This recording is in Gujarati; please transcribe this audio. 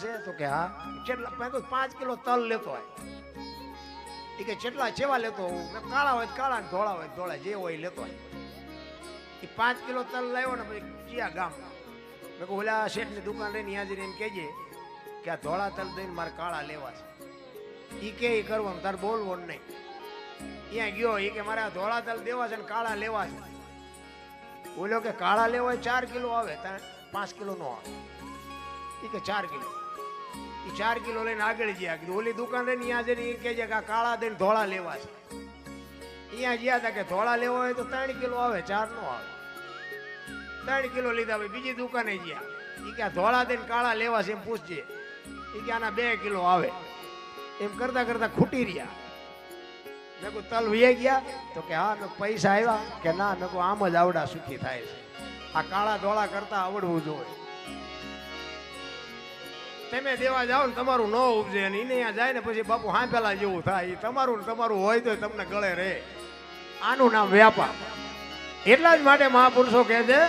છે? તો કે હા. કેટલા? મેં કીધું 5 કિલો તલ લેતો હોય. એ કે કેટલા ચેવા લેતો હું? મેં કાળા હોય તો કાળા ને ધોળા હોય તો ધોળા, જે હોય લેતો હોય. એ 5 કિલો તલ લાવ્યો ને પછી કયા ગામ? મેં કહું ઓલા શેઠની દુકાન રહીને ત્યાં જઈને એને કહેજે કે આ ધોળા તલ દઈને મારે કાળા લેવા છે. એ કે એ કરવાનું, તારે બોલવાનું નહીં. ત્યાં ગયો, એ કે મારે આ ધોળા તલ દેવા છે ને કાળા લેવા છે. બોલ્યો કે કાળા લેવા હોય 4 કિલો આવે, 5 કિલો નો આવે. એ કે 4 કિલો. એ 4 કિલો લઈને આગળ ગયા. કીધું ઓલી દુકાન રહીને ત્યાં જઈને એ કહેજે કે આ કાળા દઈને ધોળા લેવા છે. અહીંયા ગયા હતા કે ધોળા લેવા હોય તો 3 કિલો આવે, 4 નો આવે. 3 કિલો લીધા. ભાઈ બીજી દુકાને ગયા. એ કે આ ધોળા દઈને કાળા લેવા છે એમ પૂછજે. એ કે આના 2 કિલો આવે. એમ કરતા કરતા ખૂટી રહ્યા. મેં કહું તલ વૈયા ગયા? તો કે હા. મેં પૈસા આવ્યા? કે ના. મેં કહું આમ જ આવડા સુખી થાય છે. આ કાળા ધોળા કરતા આવડવું જોઈએ. તમે દેવા જાઓ ને તમારું ન ઉપજે ને એને અહીંયા જાય ને પછી બાપુ હા પેલા જેવું થાય. એ તમારું ને તમારું હોય તો તમને ગળે રહે. આનું નામ વ્યાપાર. એટલા જ માટે મહાપુરુષો કહે છે